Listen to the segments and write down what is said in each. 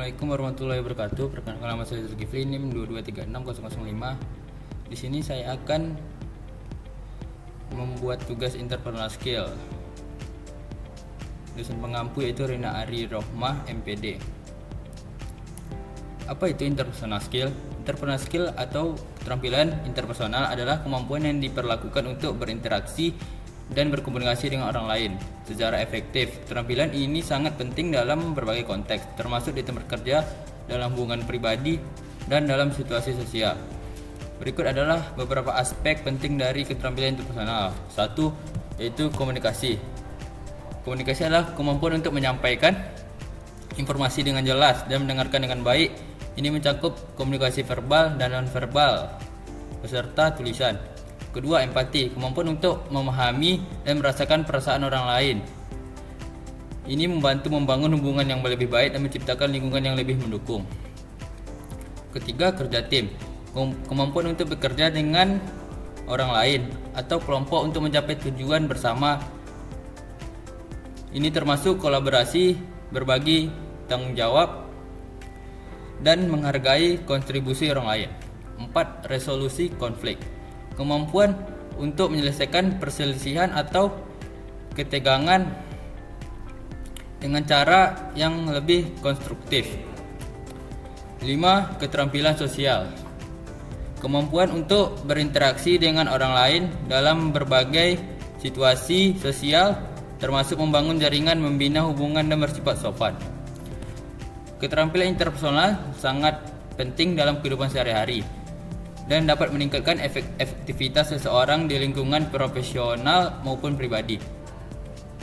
Assalamualaikum warahmatullahi wabarakatuh. Perkenalkan, nama saya Zulkifli, NIM 2236005. Di sini saya akan membuat tugas interpersonal skill. Dosen pengampu yaitu Rina Ari Rohmah, MPD. Apa itu interpersonal skill? Interpersonal skill atau keterampilan interpersonal adalah kemampuan yang diperlakukan untuk berinteraksi dan berkomunikasi dengan orang lain secara efektif. Keterampilan ini sangat penting dalam berbagai konteks, termasuk di tempat kerja, dalam hubungan pribadi, dan dalam situasi sosial. Berikut adalah beberapa aspek penting dari keterampilan interpersonal. 1. Yaitu komunikasi. Komunikasi adalah kemampuan untuk menyampaikan informasi dengan jelas dan mendengarkan dengan baik. Ini mencakup komunikasi verbal dan non-verbal beserta tulisan. Kedua, empati, kemampuan untuk memahami dan merasakan perasaan orang lain. Ini membantu membangun hubungan yang lebih baik dan menciptakan lingkungan yang lebih mendukung. Ketiga, kerja tim, kemampuan untuk bekerja dengan orang lain atau kelompok untuk mencapai tujuan bersama. Ini termasuk kolaborasi, berbagi tanggung jawab, dan menghargai kontribusi orang lain. 4. Resolusi konflik, kemampuan untuk menyelesaikan perselisihan atau ketegangan dengan cara yang lebih konstruktif. 5. Keterampilan sosial, kemampuan untuk berinteraksi dengan orang lain dalam berbagai situasi sosial, termasuk membangun jaringan, membina hubungan, dan bersifat sopan. Keterampilan interpersonal sangat penting dalam kehidupan sehari-hari dan dapat meningkatkan efektivitas seseorang di lingkungan profesional maupun pribadi.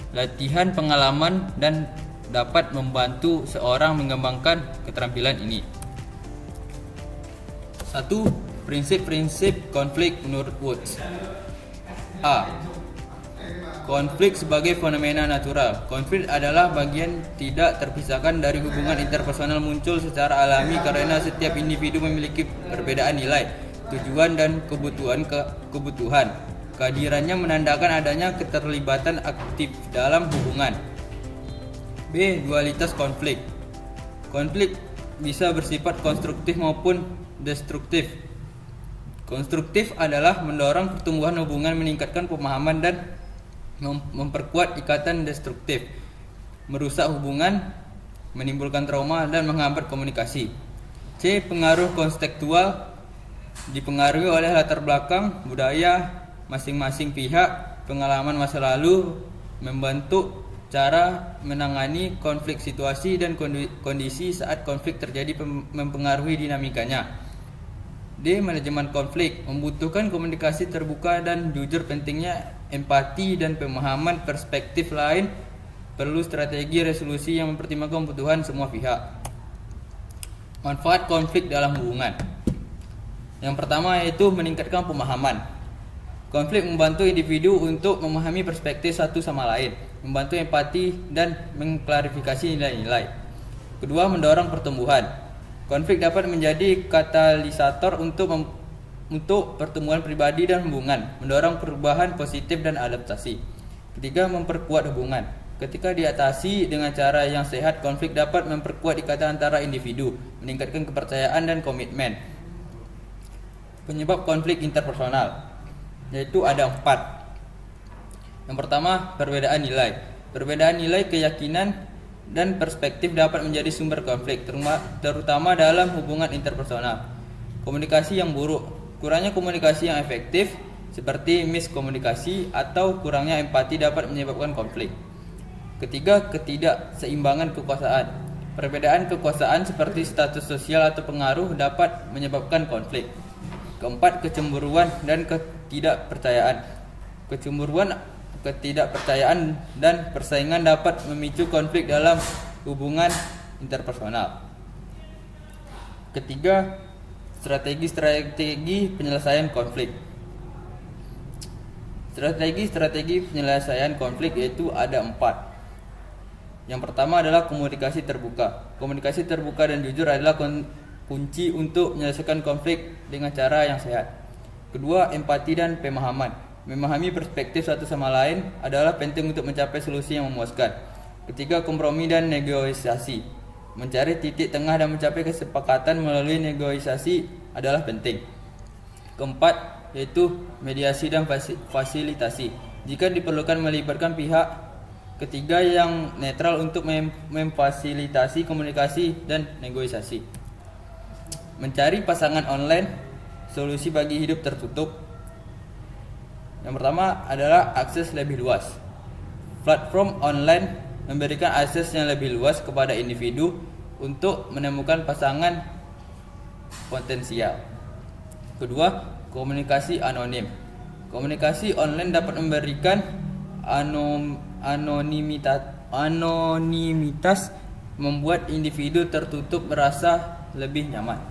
Latihan pengalaman dan dapat membantu seorang mengembangkan keterampilan ini. 1. Prinsip-prinsip konflik menurut Woods. A. Konflik sebagai fenomena natural. Konflik adalah bagian tidak terpisahkan dari hubungan interpersonal, muncul secara alami karena setiap individu memiliki perbedaan nilai, tujuan, dan kebutuhan. Kehadirannya menandakan adanya keterlibatan aktif dalam hubungan. B. Dualitas konflik. Konflik bisa bersifat konstruktif maupun destruktif. Konstruktif adalah mendorong pertumbuhan hubungan, meningkatkan pemahaman, dan memperkuat ikatan. Destruktif merusak hubungan, menimbulkan trauma, dan menghambat komunikasi. C. Pengaruh kontekstual, dipengaruhi oleh latar belakang budaya masing-masing pihak, pengalaman masa lalu, membentuk cara menangani konflik, situasi dan kondisi saat konflik terjadi mempengaruhi dinamikanya. D. Manajemen konflik, membutuhkan komunikasi terbuka dan jujur, pentingnya empati dan pemahaman perspektif lain, perlu strategi resolusi yang mempertimbangkan kebutuhan semua pihak. Manfaat konflik dalam hubungan. Yang pertama yaitu meningkatkan pemahaman. Konflik membantu individu untuk memahami perspektif satu sama lain, membantu empati dan mengklarifikasi nilai-nilai. Kedua, mendorong pertumbuhan. Konflik dapat menjadi katalisator untuk pertumbuhan pribadi dan hubungan, mendorong perubahan positif dan adaptasi. Ketiga, memperkuat hubungan. Ketika diatasi dengan cara yang sehat, konflik dapat memperkuat ikatan antara individu, meningkatkan kepercayaan dan komitmen. Penyebab konflik interpersonal yaitu ada 4. Yang pertama, perbedaan nilai. Perbedaan nilai, keyakinan, dan perspektif dapat menjadi sumber konflik, terutama dalam hubungan interpersonal. Komunikasi yang buruk. Kurangnya komunikasi yang efektif seperti miskomunikasi atau kurangnya empati dapat menyebabkan konflik. Ketiga, ketidakseimbangan kekuasaan. Perbedaan kekuasaan seperti status sosial atau pengaruh dapat menyebabkan konflik. Keempat, kecemburuan dan ketidakpercayaan. Ketidakpercayaan dan persaingan dapat memicu konflik dalam hubungan interpersonal. Ketiga, strategi penyelesaian konflik. Strategi penyelesaian konflik yaitu ada 4. Yang pertama adalah komunikasi terbuka. Komunikasi terbuka dan jujur adalah kunci untuk menyelesaikan konflik dengan cara yang sehat. Kedua, empati dan pemahaman. Memahami perspektif satu sama lain adalah penting untuk mencapai solusi yang memuaskan. Ketiga, kompromi dan negosiasi. Mencari titik tengah dan mencapai kesepakatan melalui negosiasi adalah penting. Keempat, yaitu mediasi dan fasilitasi. Jika diperlukan, melibatkan pihak ketiga yang netral untuk memfasilitasi komunikasi dan negosiasi. Mencari pasangan online, solusi bagi hidup tertutup. Yang pertama adalah akses lebih luas. Platform online memberikan akses yang lebih luas kepada individu untuk menemukan pasangan potensial. Kedua, komunikasi anonim. Komunikasi online dapat memberikan anonimitas, membuat individu tertutup merasa lebih nyaman.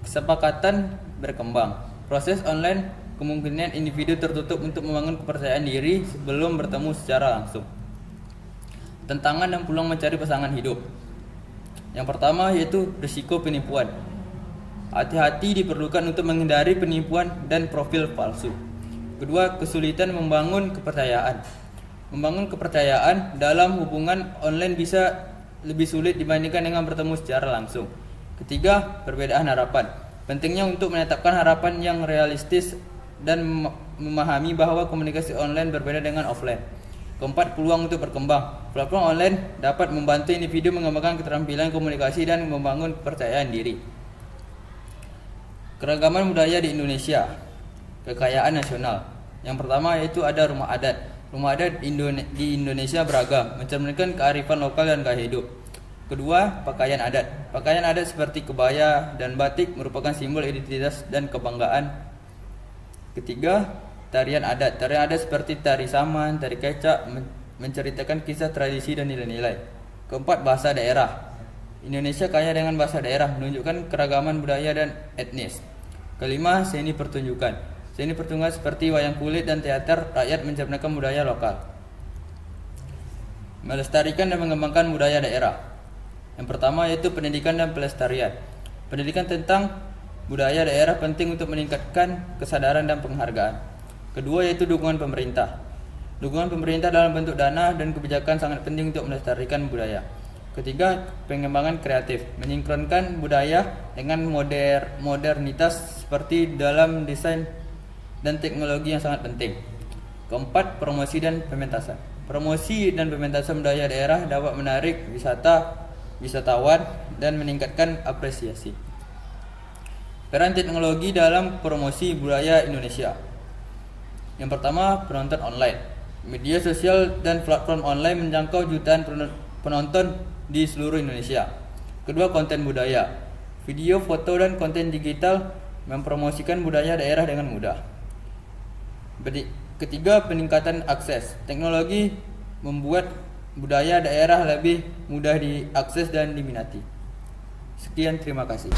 Kesepakatan berkembang. Proses online kemungkinan individu tertutup untuk membangun kepercayaan diri sebelum bertemu secara langsung. Tantangan dan peluang mencari pasangan hidup. Yang pertama yaitu risiko penipuan. Hati-hati diperlukan untuk menghindari penipuan dan profil palsu. Kedua, kesulitan membangun kepercayaan. Membangun kepercayaan dalam hubungan online bisa lebih sulit dibandingkan dengan bertemu secara langsung. Ketiga, perbedaan harapan. Pentingnya untuk menetapkan harapan yang realistis dan memahami bahwa komunikasi online berbeda dengan offline. Keempat, peluang untuk berkembang. Platform online dapat membantu individu mengembangkan keterampilan komunikasi dan membangun kepercayaan diri. Keragaman budaya di Indonesia. Kekayaan nasional. Yang pertama yaitu ada rumah adat. Rumah adat di Indonesia beragam, mencerminkan kearifan lokal dan gaya hidup. Kedua, pakaian adat. Pakaian adat seperti kebaya dan batik merupakan simbol identitas dan kebanggaan. Ketiga, tarian adat. Tarian adat seperti tari saman, tari kecak menceritakan kisah tradisi dan nilai-nilai. Keempat, bahasa daerah. Indonesia kaya dengan bahasa daerah, menunjukkan keragaman budaya dan etnis. Kelima, seni pertunjukan. Seni pertunjukan seperti wayang kulit dan teater rakyat mencerminkan budaya lokal. Melestarikan dan mengembangkan budaya daerah. Yang pertama yaitu pendidikan dan pelestarian. Pendidikan tentang budaya daerah penting untuk meningkatkan kesadaran dan penghargaan. Kedua yaitu dukungan pemerintah. Dukungan pemerintah dalam bentuk dana dan kebijakan sangat penting untuk melestarikan budaya. Ketiga, pengembangan kreatif. Mensinkronkan budaya dengan modernitas seperti dalam desain dan teknologi yang sangat penting. Keempat, promosi dan pementasan. Promosi dan pementasan budaya daerah dapat menarik wisatawan dan meningkatkan apresiasi. Peran teknologi dalam promosi budaya Indonesia. Yang pertama, penonton online. Media sosial dan platform online menjangkau jutaan penonton di seluruh Indonesia. Kedua, konten budaya. Video, foto, dan konten digital mempromosikan budaya daerah dengan mudah. Ketiga, peningkatan akses. Teknologi membuat budaya daerah lebih mudah diakses dan diminati. Sekian, terima kasih.